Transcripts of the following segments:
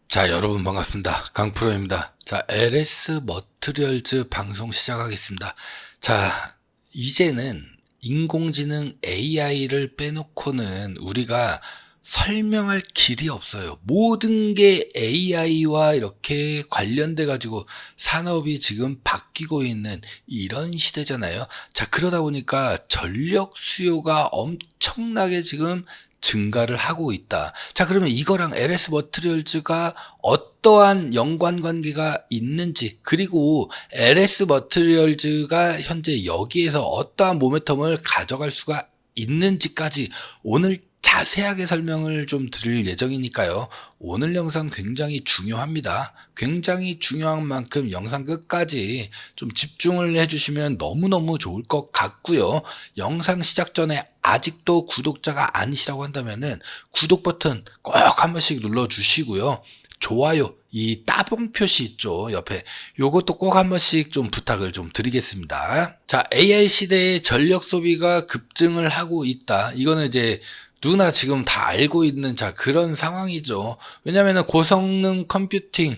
자, 여러분 반갑습니다. 강프로입니다. 자, LS 머트리얼즈 방송 시작하겠습니다. 자, 이제는 인공지능 AI를 빼놓고는 우리가 설명할 길이 없어요. 모든 게 AI와 이렇게 관련돼 가지고 산업이 지금 바뀌고 있는 이런 시대잖아요. 자, 그러다 보니까 전력 수요가 엄청나게 지금 증가를 하고 있다. 자, 그러면 이거랑 LS 머트리얼즈가 어떠한 연관관계가 있는지, 그리고 LS 머트리얼즈가 현재 여기에서 어떠한 모멘텀을 가져갈 수가 있는지까지 오늘 자세하게 설명을 좀 드릴 예정이니까요. 오늘 영상 굉장히 중요합니다. 굉장히 중요한 만큼 영상 끝까지 좀 집중을 해주시면 너무너무 좋을 것 같고요. 영상 시작 전에 아직도 구독자가 아니시라고 한다면은 구독 버튼 꼭 한 번씩 눌러주시고요. 좋아요, 이 따봉 표시 있죠, 옆에. 요것도 꼭 한 번씩 좀 부탁을 좀 드리겠습니다. 자, AI 시대의 전력 소비가 급증을 하고 있다. 이거는 이제 누구나 지금 다 알고 있는 그런 상황이죠. 왜냐면은 고성능 컴퓨팅,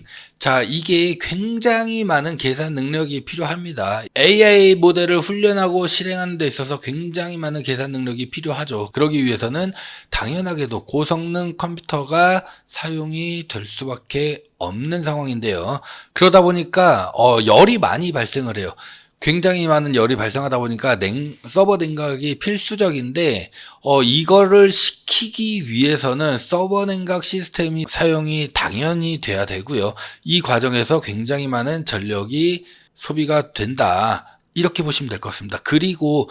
이게 굉장히 많은 계산 능력이 필요합니다. AI 모델을 훈련하고 실행하는 데 있어서 굉장히 많은 계산 능력이 필요하죠. 그러기 위해서는 당연하게도 고성능 컴퓨터가 사용이 될 수밖에 없는 상황인데요. 그러다 보니까 열이 많이 발생을 해요. 굉장히 많은 열이 발생하다 보니까 서버 냉각이 필수적인데, 이거를 시키기 위해서는 서버 냉각 시스템이 사용이 당연히 돼야 되고요. 이 과정에서 굉장히 많은 전력이 소비가 된다. 이렇게 보시면 될 것 같습니다. 그리고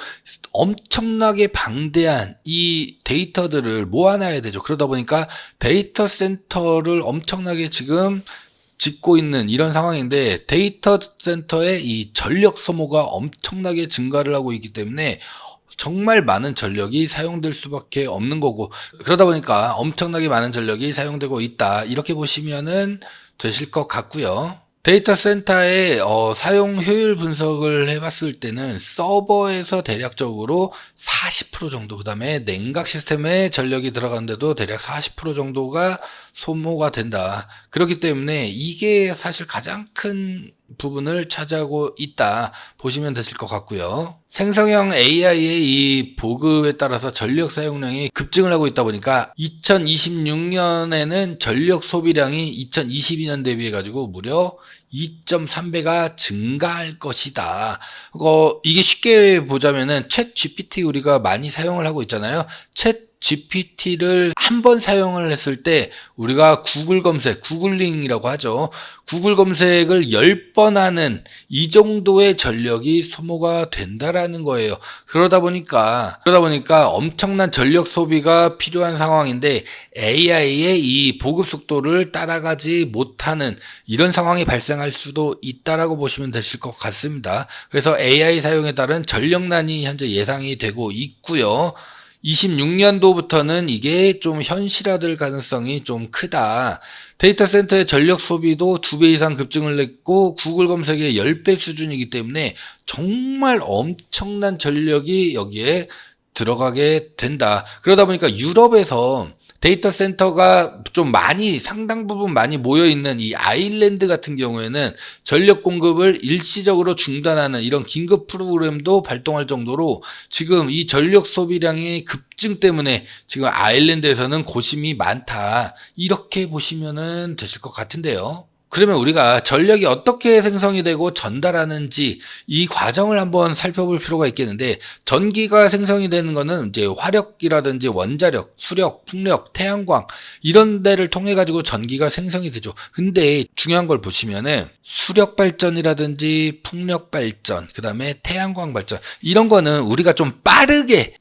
엄청나게 방대한 이 데이터들을 모아놔야 되죠. 그러다 보니까 데이터 센터를 엄청나게 지금 짓고 있는 이런 상황인데, 데이터 센터의 이 전력 소모가 엄청나게 증가를 하고 있기 때문에 정말 많은 전력이 사용될 수밖에 없는 거고, 그러다 보니까 엄청나게 많은 전력이 사용되고 있다. 이렇게 보시면은 되실 것 같고요. 데이터 센터의 사용 효율 분석을 해봤을 때는 서버에서 대략적으로 40% 정도, 그 다음에 냉각 시스템에 전력이 들어가는데도 대략 40% 정도가 소모가 된다. 그렇기 때문에 이게 사실 가장 큰 부분을 차지하고 있다 보시면 되실 것 같고요. 생성형 AI의 이 보급에 따라서 전력 사용량이 급증을 하고 있다 보니까 2026년에는 전력 소비량이 2022년 대비해 가지고 무려 2.3배가 증가할 것이다. 이게 쉽게 보자면은 챗 GPT 우리가 많이 사용을 하고 있잖아요. 챗 GPT를 한 번 사용을 했을 때 우리가 구글 검색, 구글링이라고 하죠. 구글 검색을 10번 하는 이 정도의 전력이 소모가 된다라는 거예요. 그러다 보니까 엄청난 전력 소비가 필요한 상황인데, AI의 이 보급 속도를 따라가지 못하는 이런 상황이 발생할 수도 있다라고 보시면 되실 것 같습니다. 그래서 AI 사용에 따른 전력난이 현재 예상이 되고 있고요. 26년도부터는 이게 좀 현실화될 가능성이 좀 크다. 데이터 센터의 전력 소비도 2배 이상 급증을 했고 구글 검색의 10배 수준이기 때문에 정말 엄청난 전력이 여기에 들어가게 된다. 그러다 보니까 유럽에서 데이터 센터가 좀 상당 부분 많이 모여있는 이 아일랜드 같은 경우에는 전력 공급을 일시적으로 중단하는 이런 긴급 프로그램도 발동할 정도로 지금 이 전력 소비량의 급증 때문에 지금 아일랜드에서는 고심이 많다. 이렇게 보시면 되실 것 같은데요. 그러면 우리가 전력이 어떻게 생성이 되고 전달하는지 이 과정을 한번 살펴볼 필요가 있겠는데, 전기가 생성이 되는 거는 이제 화력이라든지 원자력, 수력, 풍력, 태양광 이런 데를 통해 가지고 전기가 생성이 되죠. 근데 중요한 걸 보시면은 수력 발전이라든지 풍력 발전, 그 다음에 태양광 발전, 이런 거는 우리가 좀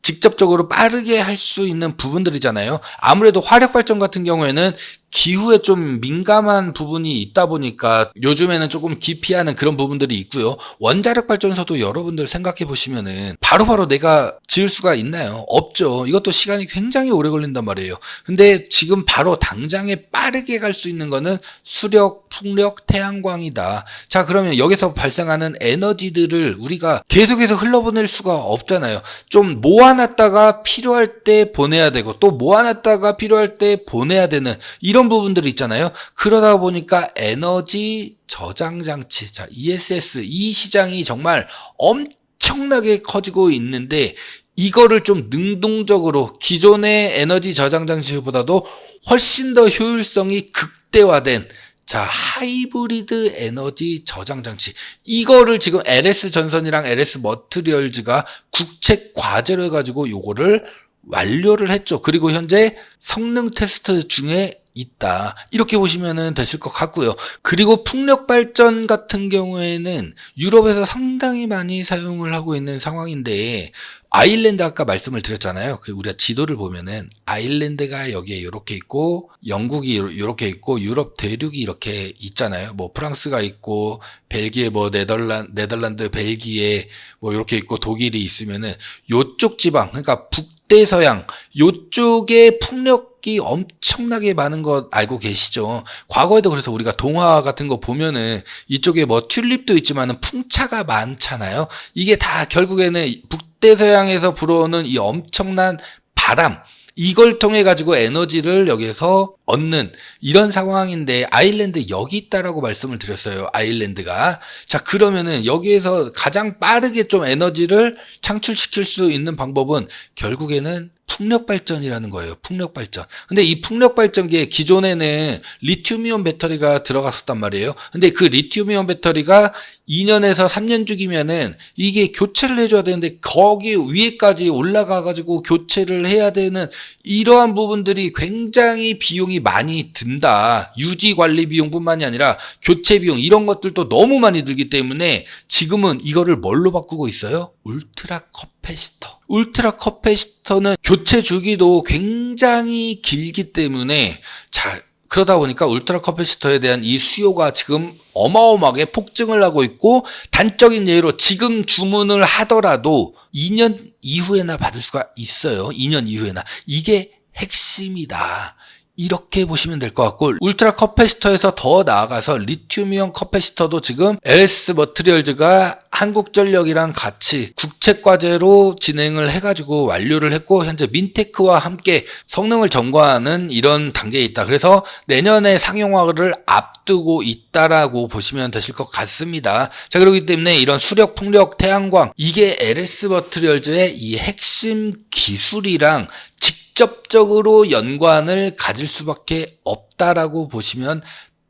직접적으로 빠르게 할 수 있는 부분들이잖아요. 아무래도 화력 발전 같은 경우에는 기후에 좀 민감한 부분이 있다 보니까 요즘에는 조금 기피하는 그런 부분들이 있고요. 원자력 발전소도 여러분들 생각해 보시면은 바로바로 내가 지을 수가 있나요? 없죠. 이것도 시간이 굉장히 오래 걸린단 말이에요. 근데 지금 바로 당장에 빠르게 갈 수 있는 거는 수력, 풍력, 태양광이다. 자, 그러면 여기서 발생하는 에너지들을 우리가 계속해서 흘러보낼 수가 없잖아요. 좀 모아놨다가 필요할 때 보내야 되고 또 모아놨다가 필요할 때 보내야 되는 이런 부분들이 있잖아요. 그러다 보니까 에너지 저장 장치, 자, ESS, 이 시장이 정말 엄청나게 커지고 있는데 이거를 좀 능동적으로 기존의 에너지 저장 장치보다도 훨씬 더 효율성이 극대화된 자, 하이브리드 에너지 저장 장치. 이거를 지금 LS 전선이랑 LS 머트리얼즈가 국책 과제로 해가지고 요거를 완료를 했죠. 그리고 현재 성능 테스트 중에 있다. 이렇게 보시면 되실 것 같고요. 그리고 풍력 발전 같은 경우에는 유럽에서 상당히 많이 사용을 하고 있는 상황인데 아일랜드 아까 말씀을 드렸잖아요. 우리가 지도를 보면은 아일랜드가 여기에 이렇게 있고 영국이 이렇게 있고 유럽 대륙이 이렇게 있잖아요. 뭐 프랑스가 있고 벨기에 뭐 네덜란드 벨기에 뭐 이렇게 있고 독일이 있으면은 요쪽 지방 그러니까 북대서양 요쪽에 풍력이 엄청나게 많은 것 알고 계시죠? 과거에도 그래서 우리가 동화 같은 거 보면은 이쪽에 뭐 튤립도 있지만은 풍차가 많잖아요. 이게 다 결국에는 북대서양에서 불어오는 이 엄청난 바람 이걸 통해 가지고 에너지를 여기에서 얻는 이런 상황인데 아일랜드 여기 있다라고 말씀을 드렸어요. 아일랜드가. 자, 그러면은 여기에서 가장 빠르게 좀 에너지를 창출시킬 수 있는 방법은 결국에는 풍력 발전이라는 거예요. 풍력 발전. 근데 이 풍력 발전기에 기존에는 리튬이온 배터리가 들어갔었단 말이에요. 근데 그 리튬이온 배터리가 2년에서 3년 주기면은 이게 교체를 해줘야 되는데 거기 위에까지 올라가 가지고 교체를 해야 되는 이러한 부분들이 굉장히 비용이 많이 든다. 유지 관리 비용뿐만이 아니라 교체 비용 이런 것들도 너무 많이 들기 때문에 지금은 이거를 뭘로 바꾸고 있어요? 울트라 커패시터. 울트라 커패시터는 교체 주기도 굉장히 길기 때문에 자 그러다 보니까 울트라 커패시터에 대한 이 수요가 지금 어마어마하게 폭증을 하고 있고 단적인 예로 지금 주문을 하더라도 2년 이후에나 받을 수가 있어요. 2년 이후에나. 이게 핵심이다. 이렇게 보시면 될 것 같고 울트라 커패시터에서 더 나아가서 리튬이온 커패시터도 지금 LS 머트리얼즈가 한국전력이랑 같이 국책과제로 진행을 해가지고 완료를 했고 현재 민테크와 함께 성능을 점검하는 이런 단계에 있다. 그래서 내년에 상용화를 앞두고 있다라고 보시면 되실 것 같습니다. 자, 그렇기 때문에 이런 수력, 풍력, 태양광 이게 LS 머트리얼즈의 이 핵심 기술이랑 직접적으로 연관을 가질 수밖에 없다라고 보시면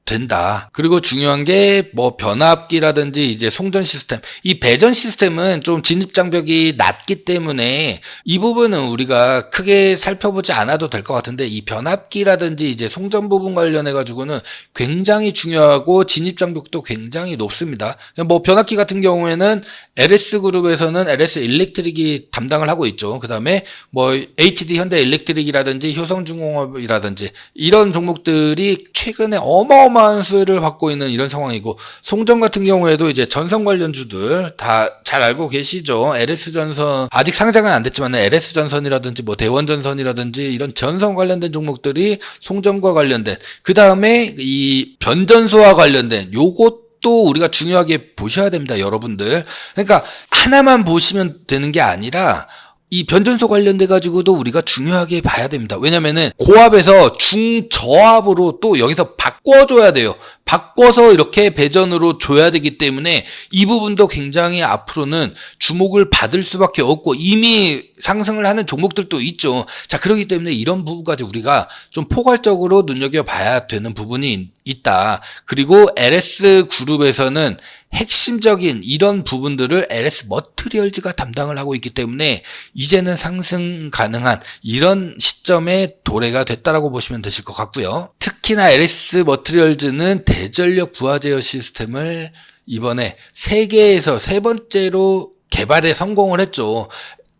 된다. 그리고 중요한 게 뭐 변압기라든지 이제 송전 시스템, 이 배전 시스템은 좀 진입 장벽이 낮기 때문에 이 부분은 우리가 크게 살펴보지 않아도 될 것 같은데 이 변압기라든지 이제 송전 부분 관련해 가지고는 굉장히 중요하고 진입 장벽도 굉장히 높습니다. 뭐 변압기 같은 경우에는 LS 그룹에서는 LS 일렉트릭이 담당을 하고 있죠. 그다음에 뭐 HD 현대 일렉트릭이라든지 효성중공업이라든지 이런 종목들이 최근에 어마어마한 수혜를 받고 있는 이런 상황이고 송전 같은 경우에도 이제 전선 관련주들 다 잘 알고 계시죠. LS전선 아직 상장은 안 됐지만 LS전선이라든지 뭐 대원전선이라든지 이런 전선 관련된 종목들이 송전과 관련된 그 다음에 이 변전소와 관련된 요것도 우리가 중요하게 보셔야 됩니다. 여러분들. 그러니까 하나만 보시면 되는 게 아니라 이 변전소 관련돼 가지고도 우리가 중요하게 봐야 됩니다. 왜냐면은 고압에서 중저압으로 또 여기서 바꿔줘야 돼요. 바꿔서 이렇게 배전으로 줘야 되기 때문에 이 부분도 굉장히 앞으로는 주목을 받을 수밖에 없고 이미 상승을 하는 종목들도 있죠. 자, 그렇기 때문에 이런 부분까지 우리가 좀 포괄적으로 눈여겨봐야 되는 부분이 있다. 그리고 LS 그룹에서는 핵심적인 이런 부분들을 LS 머트리얼즈가 담당을 하고 있기 때문에 이제는 상승 가능한 이런 시점에 도래가 됐다라고 보시면 되실 것 같고요. 특히나 LS 머트리얼즈는 대전력 부하 제어 시스템을 이번에 세계에서 세 번째로 개발에 성공을 했죠.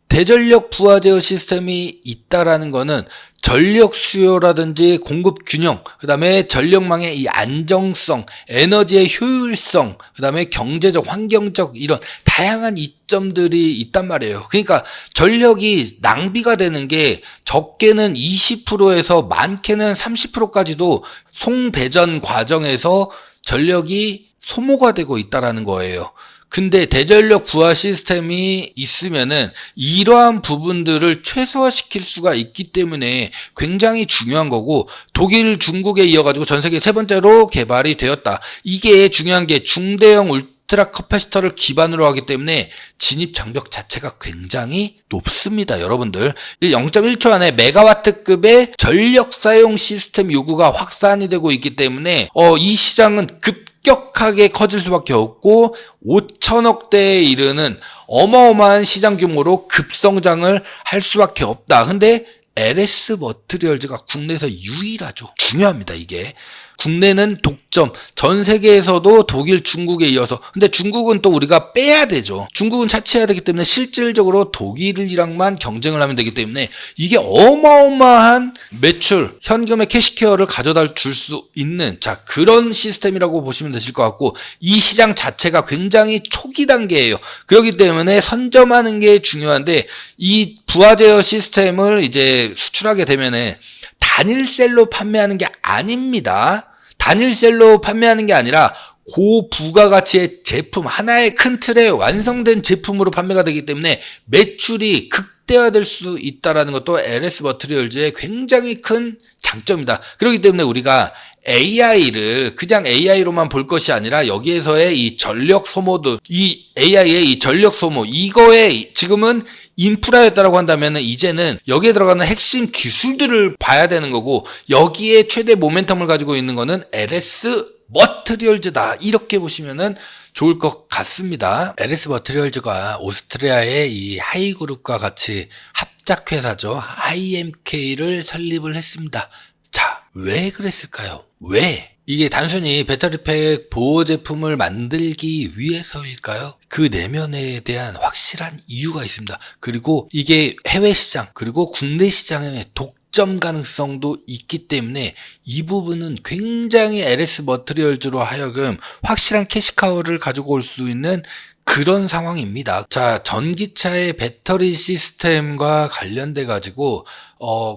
대전력 부하 제어 시스템이 있다라는 거는 전력 수요라든지 공급 균형, 그 다음에 전력망의 이 안정성, 에너지의 효율성, 그 다음에 경제적, 환경적 이런 다양한 이점들이 있단 말이에요. 그러니까 전력이 낭비가 되는 게 적게는 20%에서 많게는 30%까지도 송배전 과정에서 전력이 소모가 되고 있다라는 거예요. 근데 대전력 부하 시스템이 있으면은 이러한 부분들을 최소화시킬 수가 있기 때문에 굉장히 중요한 거고, 독일, 중국에 이어가지고 전 세계 세 번째로 개발이 되었다. 이게 중요한 게 중대형 울트라 커패시터를 기반으로 하기 때문에 진입 장벽 자체가 굉장히 높습니다. 여러분들 0.1초 안에 메가와트급의 전력 사용 시스템 요구가 확산이 되고 있기 때문에 이 시장은 급격하게 커질 수밖에 없고 5천억대에 이르는 어마어마한 시장 규모로 급성장을 할 수밖에 없다. 근데 LS 머트리얼즈가 국내에서 유일하죠. 중요합니다. 이게 국내는 독점, 전 세계에서도 독일, 중국에 이어서. 근데 중국은 또 우리가 빼야 되죠. 중국은 차치해야 되기 때문에 실질적으로 독일이랑만 경쟁을 하면 되기 때문에 이게 어마어마한 매출, 현금의 캐시케어를 가져다 줄 수 있는 그런 시스템이라고 보시면 되실 것 같고, 이 시장 자체가 굉장히 초기 단계예요. 그렇기 때문에 선점하는 게 중요한데, 이 부하 제어 시스템을 이제 수출하게 되면은 단일셀로 판매하는 게 아닙니다. 단일셀로 판매하는 게 아니라 고부가가치의 제품, 하나의 큰 틀에 완성된 제품으로 판매가 되기 때문에 매출이 극대화될 수 있다는 것도 LS 머트리얼즈의 굉장히 큰 장점이다. 그렇기 때문에 우리가 AI를 그냥 AI로만 볼 것이 아니라 여기에서의 이 전력 소모도, 이 AI의 이 전력 소모, 이거에 지금은 인프라였다라고 한다면 이제는 여기에 들어가는 핵심 기술들을 봐야 되는 거고, 여기에 최대 모멘텀을 가지고 있는 거는 LS 머트리얼즈다. 이렇게 보시면은 좋을 것 같습니다. LS 머트리얼즈가 오스트리아의 이 하이그룹과 같이 합작회사죠. IMK를 설립을 했습니다. 자, 왜 그랬을까요? 왜? 이게 단순히 배터리팩 보호 제품을 만들기 위해서일까요? 그 내면에 대한 확실한 이유가 있습니다. 그리고 이게 해외 시장, 그리고 국내 시장의 독점 가능성도 있기 때문에 이 부분은 굉장히 LS 머트리얼즈로 하여금 확실한 캐시카우를 가지고 올 수 있는 그런 상황입니다. 자, 전기차의 배터리 시스템과 관련돼 가지고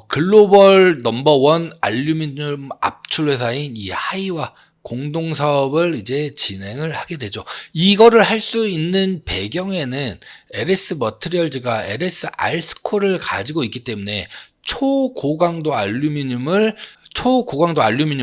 글로벌 넘버원 알루미늄 압출 회사인 이 하이와 공동 사업을 이제 진행을 하게 되죠. 이거를 할 수 있는 배경에는 LS 머트리얼즈가 LS 알스코를 가지고 있기 때문에 초고강도 알루미늄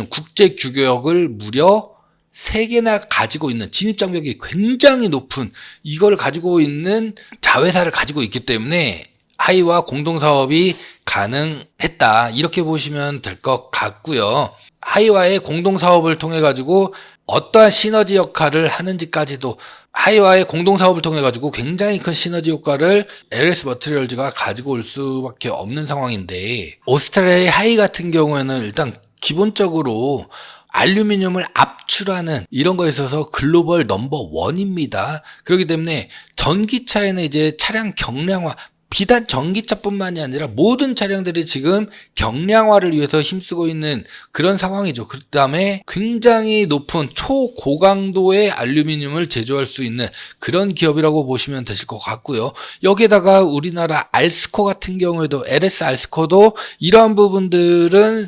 국제 규격을 무려 3개나 가지고 있는, 진입장벽이 굉장히 높은 이걸 가지고 있는 자회사를 가지고 있기 때문에 하이와 공동사업이 가능했다. 이렇게 보시면 될 것 같고요. 하이와의 공동사업을 통해 가지고 어떠한 시너지 역할을 하는지까지도, 하이와의 공동사업을 통해 가지고 굉장히 큰 시너지 효과를 LS 머트리얼즈가 가지고 올 수밖에 없는 상황인데, 오스트리아의 하이 같은 경우에는 일단 기본적으로 알루미늄을 압출하는 이런 거에 있어서 글로벌 넘버원입니다. 그렇기 때문에 전기차에는 이제 차량 경량화, 비단 전기차뿐만이 아니라 모든 차량들이 지금 경량화를 위해서 힘쓰고 있는 그런 상황이죠. 그 다음에 굉장히 높은 초고강도의 알루미늄을 제조할 수 있는 그런 기업이라고 보시면 되실 것 같고요. 여기에다가 우리나라 알스코 같은 경우에도, LS 알스코도 이러한 부분들은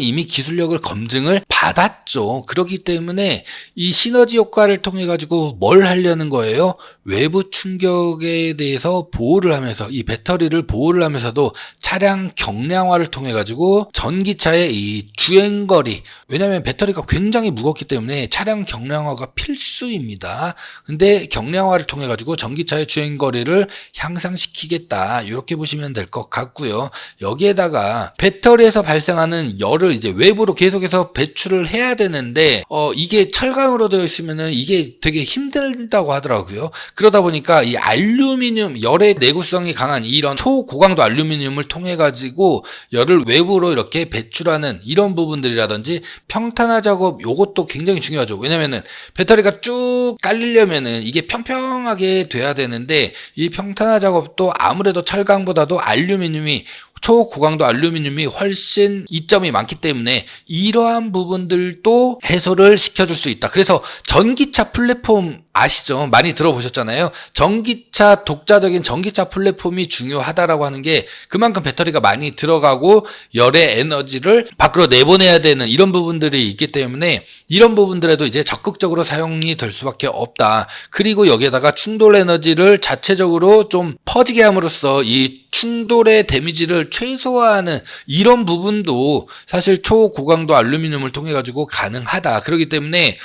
이미 기술력을 검증을 받았죠. 그렇기 때문에 이 시너지 효과를 통해 가지고 뭘 하려는 거예요? 외부 충격에 대해서 보호를 하면서, 이 배터리를 보호를 하면서도 차량 경량화를 통해 가지고 전기차의 이 주행거리, 왜냐하면 배터리가 굉장히 무겁기 때문에 차량 경량화가 필수입니다. 근데 경량화를 통해 가지고 전기차의 주행거리를 향상시키겠다. 이렇게 보시면 될 것 같고요. 여기에다가 배터리에서 발생하는 열을 이제 외부로 계속해서 배출을 해야 되는데 이게 철강으로 되어 있으면은 이게 되게 힘들다고 하더라고요. 그러다 보니까 이 알루미늄, 열의 내구성이 강한 이런 초고강도 알루미늄을 통해 가지고 열을 외부로 이렇게 배출하는 이런 부분들이라든지 평탄화 작업, 요것도 굉장히 중요하죠. 왜냐면은 배터리가 쭉 깔리려면은 이게 평평하게 돼야 되는데, 이 평탄화 작업도 아무래도 철강보다도 알루미늄이 초고강도 알루미늄이 훨씬 이점이 많기 때문에 이러한 부분들도 해소를 시켜줄 수 있다. 그래서 전기차 플랫폼 아시죠? 많이 들어보셨잖아요. 독자적인 전기차 플랫폼이 중요하다라고 하는 게 그만큼 배터리가 많이 들어가고 열의 에너지를 밖으로 내보내야 되는 이런 부분들이 있기 때문에 이런 부분들에도 이제 적극적으로 사용이 될 수밖에 없다. 그리고 여기에다가 충돌 에너지를 자체적으로 좀 퍼지게 함으로써 이 충돌의 데미지를 최소화하는 이런 부분도 사실 초고강도 알루미늄을 통해 가지고 가능하다. 그렇기 때문에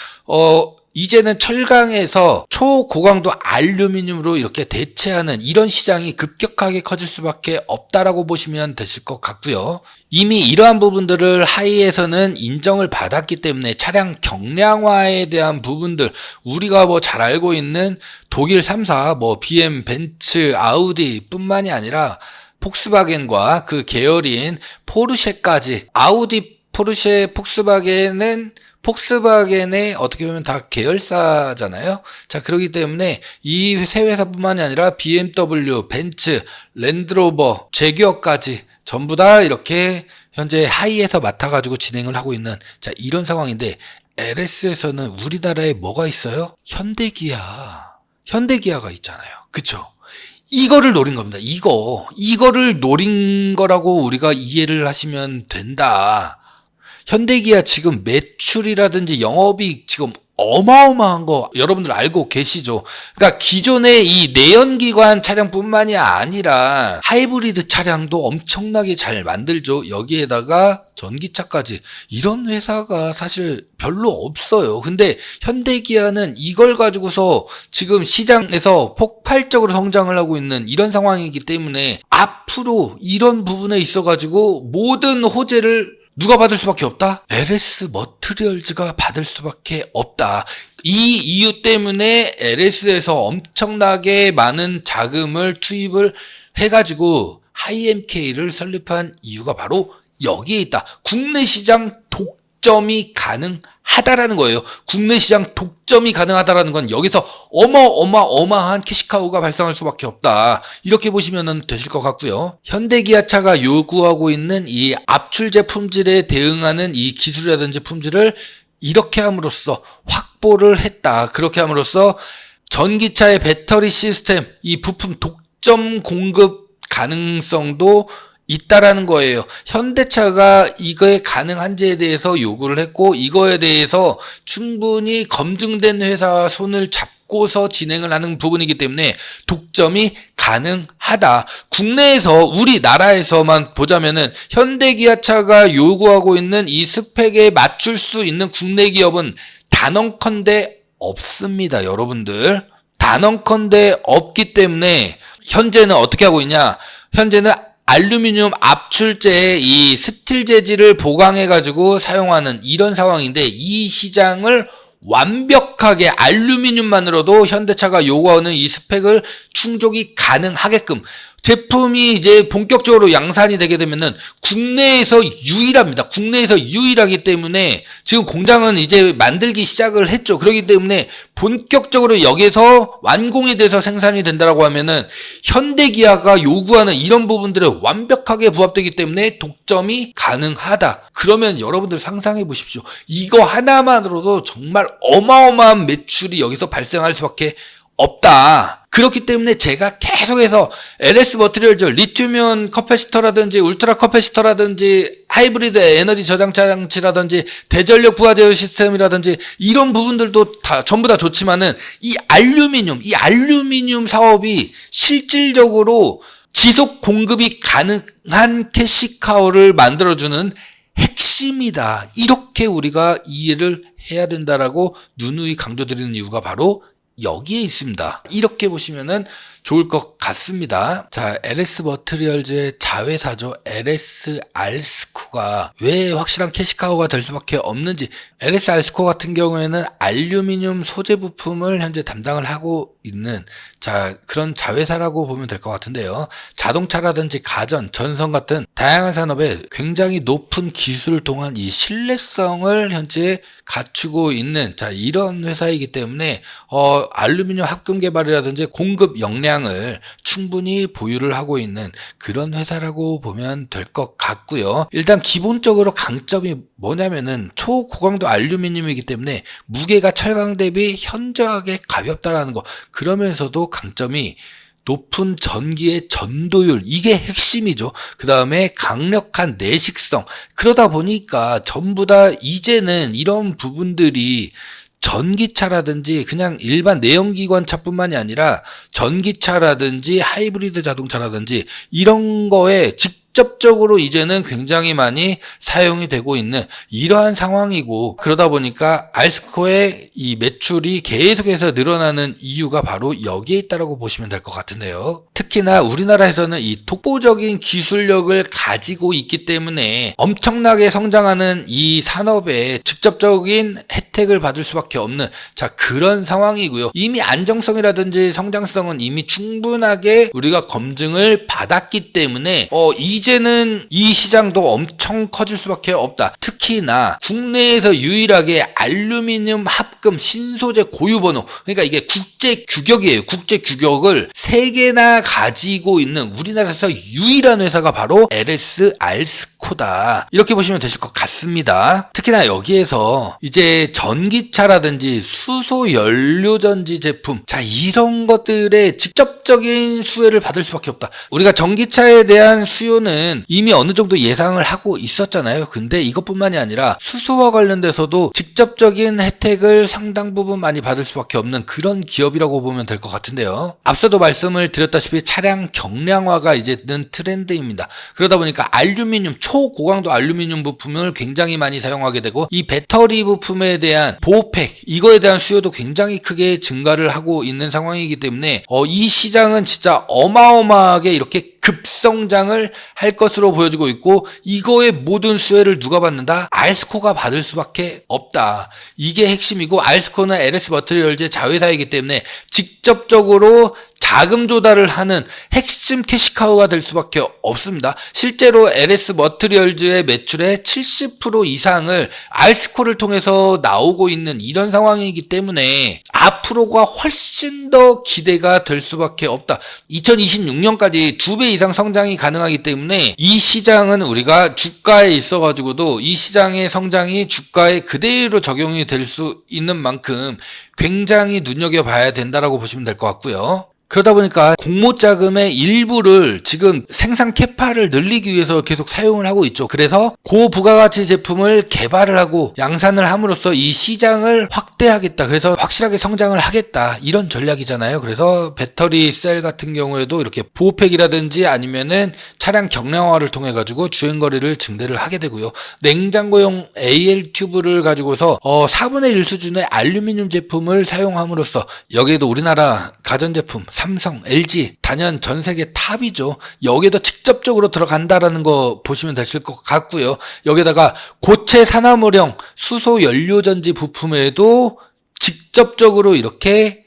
이제는 철강에서 초고강도 알루미늄으로 이렇게 대체하는 이런 시장이 급격하게 커질 수밖에 없다라고 보시면 되실 것 같고요. 이미 이러한 부분들을 하이에서는 인정을 받았기 때문에 차량 경량화에 대한 부분들 우리가 잘 알고 있는 독일 3사 BM, 벤츠, 아우디 뿐만이 아니라 폭스바겐과 그 계열인 포르쉐까지 아우디, 포르쉐, 폭스바겐의 어떻게 보면 다 계열사잖아요. 자, 그렇기 때문에 이 세 회사뿐만이 아니라 BMW, 벤츠, 랜드로버, 제규어까지 전부 다 이렇게 현재 하이에서 맡아가지고 진행을 하고 있는 자 이런 상황인데 LS에서는 우리나라에 뭐가 있어요? 현대기아가 있잖아요. 그쵸? 이거를 노린 겁니다. 이거를 노린 거라고 우리가 이해를 하시면 된다. 현대기아 지금 매출이라든지 영업이익 지금 어마어마한 거 여러분들 알고 계시죠? 그러니까 기존의 이 내연기관 차량뿐만이 아니라 하이브리드 차량도 엄청나게 잘 만들죠. 여기에다가 전기차까지 이런 회사가 사실 별로 없어요. 근데 현대기아는 이걸 가지고서 지금 시장에서 폭발적으로 성장을 하고 있는 이런 상황이기 때문에 앞으로 이런 부분에 있어가지고 모든 호재를 누가 받을 수밖에 없다? LS 머트리얼즈가 받을 수밖에 없다. 이 이유 때문에 LS에서 엄청나게 많은 자금을 투입을 해가지고 하이엠K를 설립한 이유가 바로 여기에 있다. 국내 시장 독점이 가능하다라는 거예요. 국내 시장 독점이 가능하다라는 건 여기서 어마어마한 캐시카우가 발생할 수밖에 없다. 이렇게 보시면 되실 것 같고요. 현대기아차가 요구하고 있는 이 압출제 품질에 대응하는 이 기술이라든지 품질을 이렇게 함으로써 확보를 했다. 그렇게 함으로써 전기차의 배터리 시스템, 이 부품 독점 공급 가능성도 있다라는 거예요. 현대차가 이거에 가능한지에 대해서 요구를 했고 이거에 대해서 충분히 검증된 회사와 손을 잡고서 진행을 하는 부분이기 때문에 독점이 가능하다. 국내에서 우리나라에서만 보자면은 현대기아차가 요구하고 있는 이 스펙에 맞출 수 있는 국내 기업은 단언컨대 없습니다. 여러분들 단언컨대 없기 때문에 현재는 어떻게 하고 있냐? 현재는 알루미늄 압출제의 이 스틸 재질을 보강해가지고 사용하는 이런 상황인데 이 시장을 완벽하게 알루미늄만으로도 현대차가 요구하는 이 스펙을 충족이 가능하게끔 제품이 이제 본격적으로 양산이 되게 되면은 국내에서 유일합니다. 국내에서 유일하기 때문에 지금 공장은 이제 만들기 시작을 했죠. 그렇기 때문에 본격적으로 여기서 완공이 돼서 생산이 된다라고 하면은 현대기아가 요구하는 이런 부분들에 완벽하게 부합되기 때문에 독점이 가능하다. 그러면 여러분들 상상해 보십시오. 이거 하나만으로도 정말 어마어마한 매출이 여기서 발생할 수밖에 없다. 그렇기 때문에 제가 계속해서 LS 머티리얼즈, 리튬이온 커패시터라든지 울트라 커패시터라든지 하이브리드 에너지 저장 장치라든지 대전력 부하 제어 시스템이라든지 이런 부분들도 다 전부 다 좋지만은 이 알루미늄 사업이 실질적으로 지속 공급이 가능한 캐시카우를 만들어주는 핵심이다. 이렇게 우리가 이해를 해야 된다라고 누누이 강조드리는 이유가 바로 여기에 있습니다. 이렇게 보시면은 좋을 것 같습니다. 자, LS 머티리얼즈의 자회사죠. LS 알스코가 왜 확실한 캐시카우가 될 수밖에 없는지. LS 알스코 같은 경우에는 알루미늄 소재 부품을 현재 담당을 하고 있는 그런 자회사라고 보면 될 것 같은데요. 자동차라든지 가전, 전선 같은 다양한 산업에 굉장히 높은 기술을 통한 이 신뢰성을 현재 갖추고 있는 이런 회사이기 때문에 알루미늄 합금 개발이라든지 공급 역량 역량을 충분히 보유를 하고 있는 그런 회사라고 보면 될 것 같고요. 일단 기본적으로 강점이 뭐냐면은 초고강도 알루미늄이기 때문에 무게가 철강 대비 현저하게 가볍다라는 거. 그러면서도 강점이 높은 전기의 전도율, 이게 핵심이죠. 그 다음에 강력한 내식성. 그러다 보니까 전부 다 이제는 이런 부분들이 전기차라든지 그냥 일반 내연기관차뿐만이 아니라 전기차라든지 하이브리드 자동차라든지 이런 거에 직접적으로 이제는 굉장히 많이 사용이 되고 있는 이러한 상황이고, 그러다 보니까 알스코의 이 매출이 계속해서 늘어나는 이유가 바로 여기에 있다고 보시면 될 것 같은데요. 특히나 우리나라에서는 이 독보적인 기술력을 가지고 있기 때문에 엄청나게 성장하는 이 산업에 직접적인 혜택을 받을 수밖에 없는 그런 상황이고요. 이미 안정성이라든지 성장성은 이미 충분하게 우리가 검증을 받았기 때문에 이제는 이 시장도 엄청 커질 수밖에 없다. 특히나 국내에서 유일하게 알루미늄 합금 신소재 고유번호, 그러니까 이게 국제 규격이에요. 국제 규격을 3개나 가지고 있는 우리나라에서 유일한 회사가 바로 LS 알스코다. 이렇게 보시면 되실 것 같습니다. 특히나 여기에서 이제 전기차라든지 수소 연료전지 제품, 이런 것들의 직접적인 수혜를 받을 수밖에 없다. 우리가 전기차에 대한 수요는 이미 어느 정도 예상을 하고 있었잖아요. 근데 이것뿐만이 아니라 수소와 관련돼서도 직접적인 혜택을 상당 부분 많이 받을 수밖에 없는 그런 기업이라고 보면 될 것 같은데요. 앞서도 말씀을 드렸다시피 차량 경량화가 이제는 트렌드입니다. 그러다 보니까 알루미늄, 초고강도 알루미늄 부품을 굉장히 많이 사용하게 되고, 이 배터리 부품에 대한 보호팩, 이거에 대한 수요도 굉장히 크게 증가를 하고 있는 상황이기 때문에 이 시장은 진짜 어마어마하게 이렇게 급성장을 할 것으로 보여지고 있고, 이거의 모든 수혜를 누가 받는다? 알스코가 받을 수밖에 없다. 이게 핵심이고, 알스코는 LS 머티리얼즈의 자회사이기 때문에 직접적으로 자금 조달을 하는 핵심 캐시카우가 될 수밖에 없습니다. 실제로 LS 머티리얼즈의 매출의 70% 이상을 알스코를 통해서 나오고 있는 이런 상황이기 때문에 앞으로가 훨씬 더 기대가 될 수밖에 없다. 2026년까지 2배 이상 성장이 가능하기 때문에 이 시장은 우리가 주가에 있어가지고도 이 시장의 성장이 주가에 그대로 적용이 될 수 있는 만큼 굉장히 눈여겨봐야 된다라고 보시면 될 것 같고요. 그러다 보니까 공모자금의 일부를 지금 생산 캐파를 늘리기 위해서 계속 사용을 하고 있죠. 그래서 고부가가치 제품을 개발을 하고 양산을 함으로써 이 시장을 확대하겠다. 그래서 확실하게 성장을 하겠다. 이런 전략이잖아요. 그래서 배터리 셀 같은 경우에도 이렇게 보호팩이라든지 아니면은 차량 경량화를 통해 가지고 주행거리를 증대를 하게 되고요. 냉장고용 AL 튜브를 가지고서 4분의 1 수준의 알루미늄 제품을 사용함으로써 여기에도 우리나라 가전제품 삼성, LG, 단연 전 세계 탑이죠. 여기에도 직접적으로 들어간다라는 거 보시면 되실 것 같고요. 여기다가 고체 산화물형 수소 연료전지 부품에도 직접적으로 이렇게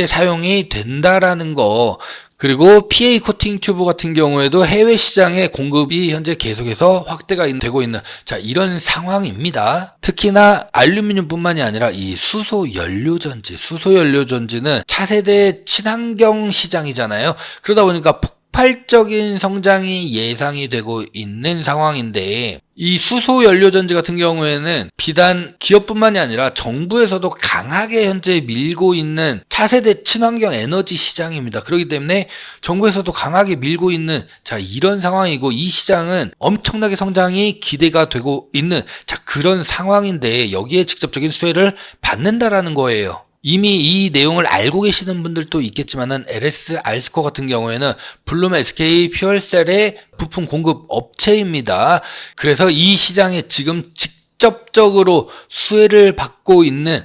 사용이 된다라는 거. 그리고 PA 코팅 튜브 같은 경우에도 해외 시장에 공급이 현재 계속해서 확대가 되고 있는 이런 상황입니다. 특히나 알루미늄뿐만이 아니라 이 수소 연료전지는 차세대 친환경 시장이잖아요. 그러다 보니까 폭발적인 성장이 예상이 되고 있는 상황인데, 이 수소 연료전지 같은 경우에는 비단 기업뿐만이 아니라 정부에서도 강하게 현재 밀고 있는 차세대 친환경 에너지 시장입니다. 그렇기 때문에 정부에서도 강하게 밀고 있는 이런 상황이고, 이 시장은 엄청나게 성장이 기대가 되고 있는 그런 상황인데, 여기에 직접적인 수혜를 받는다라는 거예요. 이미 이 내용을 알고 계시는 분들도 있겠지만은 LS 알스코 같은 경우에는 블룸 SK 퓨얼셀의 부품 공급 업체입니다. 그래서 이 시장에 지금 직접적으로 수혜를 받고 있는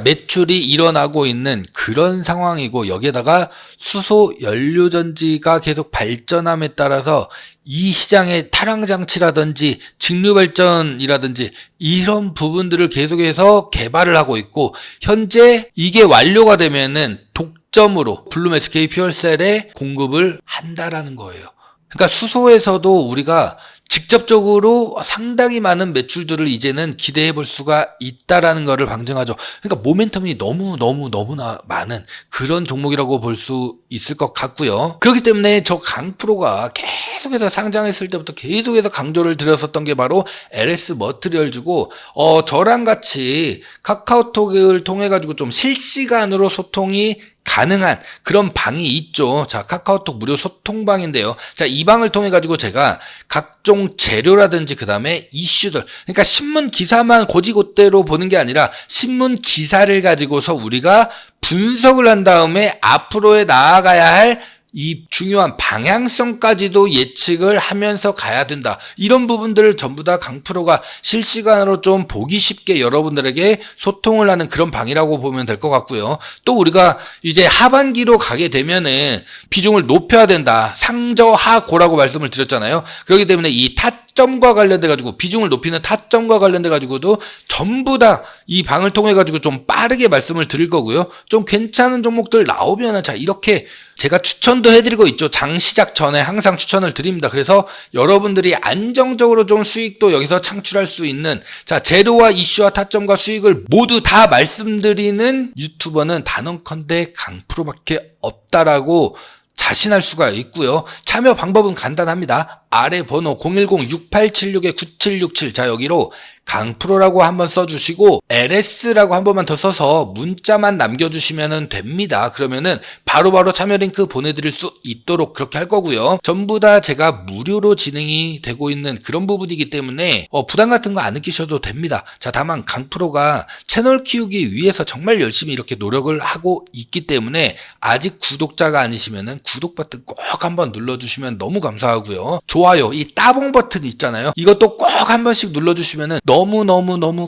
매출이 일어나고 있는 그런 상황이고, 여기에다가 수소 연료전지가 계속 발전함에 따라서 이 시장의 탈황장치라든지 직류발전이라든지 이런 부분들을 계속해서 개발을 하고 있고, 현재 이게 완료가 되면은 독점으로 블룸 SK 퓨얼셀에 공급을 한다라는 거예요. 그러니까 수소에서도 우리가 직접적으로 상당히 많은 매출들을 이제는 기대해 볼 수가 있다라는 것을 방증하죠. 그러니까 모멘텀이 너무나 많은 그런 종목이라고 볼 수 있을 것 같고요. 그렇기 때문에 저 강프로가 계속해서 상장했을 때부터 계속해서 강조를 드렸었던 게 바로 LS 머트리얼즈고, 저랑 같이 카카오톡을 통해 가지고 좀 실시간으로 소통이 가능한 그런 방이 있죠. 자, 카카오톡 무료 소통방인데요. 자, 이 방을 통해 가지고 제가 각종 재료라든지 그 다음에 이슈들, 그러니까 신문 기사만 고지고대로 보는 게 아니라 신문 기사를 가지고서 우리가 분석을 한 다음에 앞으로에 나아가야 할 이 중요한 방향성까지도 예측을 하면서 가야 된다. 이런 부분들을 전부 다 강프로가 실시간으로 좀 보기 쉽게 여러분들에게 소통을 하는 그런 방이라고 보면 될 것 같고요. 또 우리가 이제 하반기로 가게 되면은 비중을 높여야 된다. 상저하고라고 말씀을 드렸잖아요. 그렇기 때문에 이 타점과 관련돼 가지고 비중을 높이는 타점과 관련돼 가지고도 전부 다 이 방을 통해 가지고 좀 빠르게 말씀을 드릴 거고요. 좀 괜찮은 종목들 나오면은 자, 이렇게 제가 추천도 해드리고 있죠. 장 시작 전에 항상 추천을 드립니다. 그래서 여러분들이 안정적으로 좀 수익도 여기서 창출할 수 있는, 자, 재료와 이슈와 타점과 수익을 모두 다 말씀드리는 유튜버는 단언컨대 강프로밖에 없다라고 자신할 수가 있고요. 참여 방법은 간단합니다. 아래 번호 010-6876-9767, 자, 여기로 강프로라고 한번 써주시고 LS라고 한 번만 더 써서 문자만 남겨주시면 됩니다. 그러면은 바로바로 참여 링크 보내드릴 수 있도록 그렇게 할 거고요. 전부 다 제가 무료로 진행이 되고 있는 그런 부분이기 때문에 부담 같은 거 안 느끼셔도 됩니다. 자, 다만 강프로가 채널 키우기 위해서 정말 열심히 이렇게 노력을 하고 있기 때문에 아직 구독자가 아니시면은 구독 버튼 꼭 한번 눌러주시면 너무 감사하고요. 좋아요, 이 따봉 버튼 있잖아요. 이것도 꼭 한 번씩 눌러주시면은 너무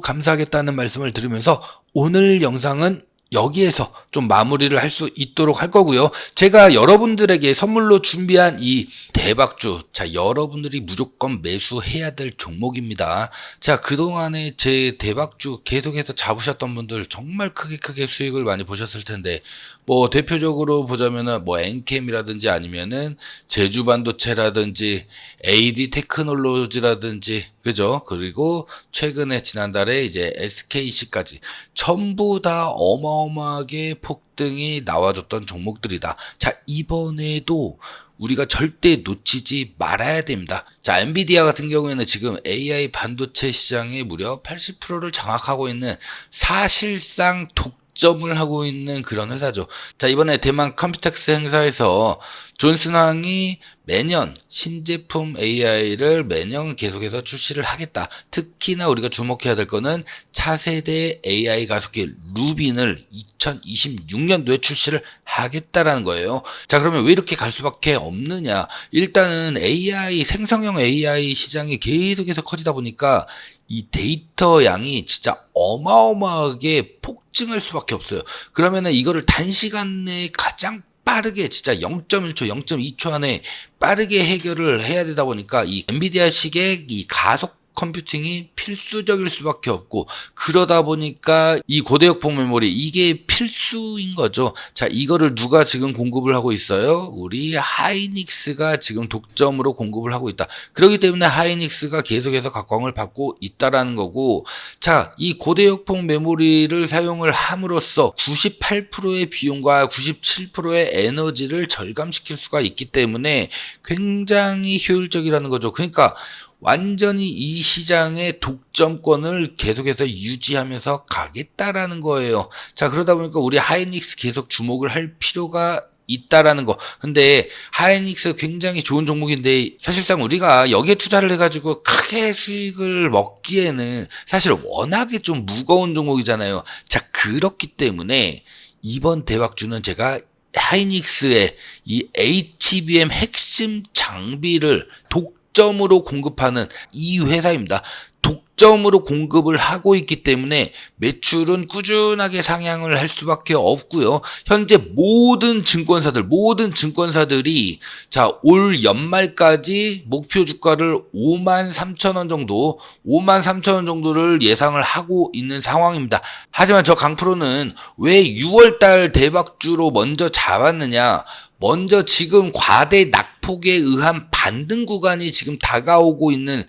감사하겠다는 말씀을 드리면서 오늘 영상은 여기에서 좀 마무리를 할 수 있도록 할 거고요. 제가 여러분들에게 선물로 준비한 이 대박주, 자, 여러분들이 무조건 매수해야 될 종목입니다. 자, 그동안에 제 대박주 계속해서 잡으셨던 분들 정말 크게 수익을 많이 보셨을 텐데, 뭐 대표적으로 보자면은 뭐 엔캠이라든지 아니면은 제주반도체라든지 AD 테크놀로지라든지, 그죠? 그리고 최근에 지난달에 이제 SKC까지 전부 다 어마어마하게 폭등이 나와줬던 종목들이다. 자, 이번에도 우리가 절대 놓치지 말아야 됩니다. 자, 엔비디아 같은 경우에는 지금 AI 반도체 시장의 무려 80%를 장악하고 있는 사실상 독점을 하고 있는 그런 회사죠. 자, 이번에 대만 컴퓨텍스 행사에서 존슨항이 매년 신제품 AI를 매년 계속해서 출시를 하겠다. 특히나 우리가 주목해야 될 거는 차세대 AI 가속기 루빈을 2026년도에 출시를 하겠다라는 거예요. 자, 그러면 왜 이렇게 갈 수밖에 없느냐? 일단은 AI, 생성형 AI 시장이 계속해서 커지다 보니까 이 데이터 양이 진짜 어마어마하게 폭증할 수밖에 없어요. 그러면은 이거를 단시간 내에 가장 빠르게 진짜 0.1초, 0.2초 안에 빠르게 해결을 해야 되다 보니까 이 엔비디아식의 이 가속 컴퓨팅이 필수적일 수밖에 없고, 그러다 보니까 이 고대역폭 메모리 이게 필수인 거죠. 자, 이거를 누가 지금 공급을 하고 있어요? 우리 하이닉스가 지금 독점으로 공급을 하고 있다. 그렇기 때문에 하이닉스가 계속해서 각광을 받고 있다라는 거고, 자, 이 고대역폭 메모리를 사용을 함으로써 98%의 비용과 97%의 에너지를 절감시킬 수가 있기 때문에 굉장히 효율적이라는 거죠. 그러니까 완전히 이 시장의 독점권을 계속해서 유지하면서 가겠다라는 거예요. 자, 그러다 보니까 우리 하이닉스 계속 주목을 할 필요가 있다라는 거. 근데 하이닉스 굉장히 좋은 종목인데 사실상 우리가 여기에 투자를 해가지고 크게 수익을 먹기에는 사실 워낙에 좀 무거운 종목이잖아요. 자, 그렇기 때문에 이번 대박주는 제가 하이닉스의 이 HBM 핵심 장비를 독점으로 공급하는 이 회사입니다. 독점으로 공급을 하고 있기 때문에 매출은 꾸준하게 상향을 할 수밖에 없고요. 현재 모든 증권사들이 자, 올 연말까지 목표 주가를 53,000원 정도, 53,000원 정도를 예상을 하고 있는 상황입니다. 하지만 저 강프로는 왜 6월달 대박주로 먼저 잡았느냐? 먼저 지금 과대 낙폭에 의한 반등 구간이 지금 다가오고 있는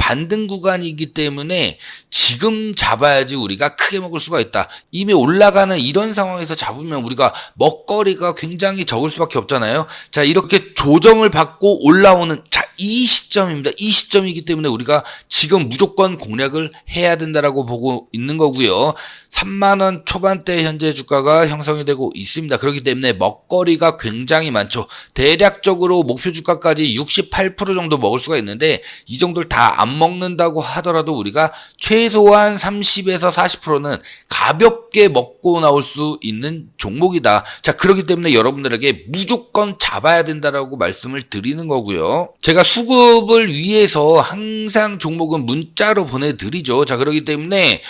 반등 구간이기 때문에 지금 잡아야지 우리가 크게 먹을 수가 있다. 이미 올라가는 이런 상황에서 잡으면 우리가 먹거리가 굉장히 적을 수밖에 없잖아요. 자, 이렇게 조정을 받고 올라오는 이 시점입니다. 이 시점이기 때문에 우리가 지금 무조건 공략을 해야 된다라고 보고 있는 거고요. 3만원 초반대 현재 주가가 형성이 되고 있습니다. 그렇기 때문에 먹거리가 굉장히 많죠. 대략적으로 목표 주가까지 68% 정도 먹을 수가 있는데 이 정도를 다 안 먹는다고 하더라도 우리가 최소한 30에서 40%는 가볍게 먹고 나올 수 있는 종목이다. 자, 그렇기 때문에 여러분들에게 무조건 잡아야 된다라고 말씀을 드리는 거고요. 제가 수급을 위해서 항상 종목은 문자로 보내드리죠. 자, 그렇기 때문에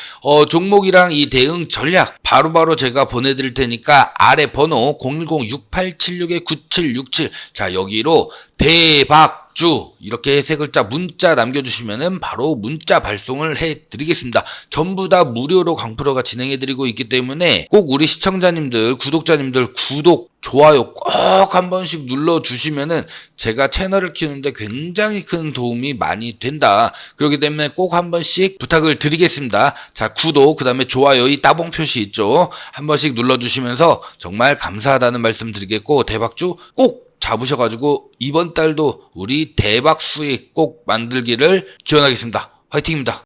종목이랑 이 대응 전략 바로바로 제가 보내드릴 테니까 아래 번호 010-6876-9767 자, 여기로 대박 주 이렇게 세 글자 문자 남겨주시면은 바로 문자 발송을 해드리겠습니다. 전부 다 무료로 강프로가 진행해드리고 있기 때문에 꼭 우리 시청자님들, 구독자님들 구독, 좋아요 꼭 한 번씩 눌러주시면은 제가 채널을 키우는데 굉장히 큰 도움이 많이 된다. 그렇기 때문에 꼭 한 번씩 부탁을 드리겠습니다. 자, 구독, 그 다음에 좋아요, 이 따봉 표시 있죠? 한 번씩 눌러주시면서 정말 감사하다는 말씀 드리겠고, 대박주 꼭 잡으셔가지고 이번 달도 우리 대박 수익 꼭 만들기를 기원하겠습니다. 화이팅입니다.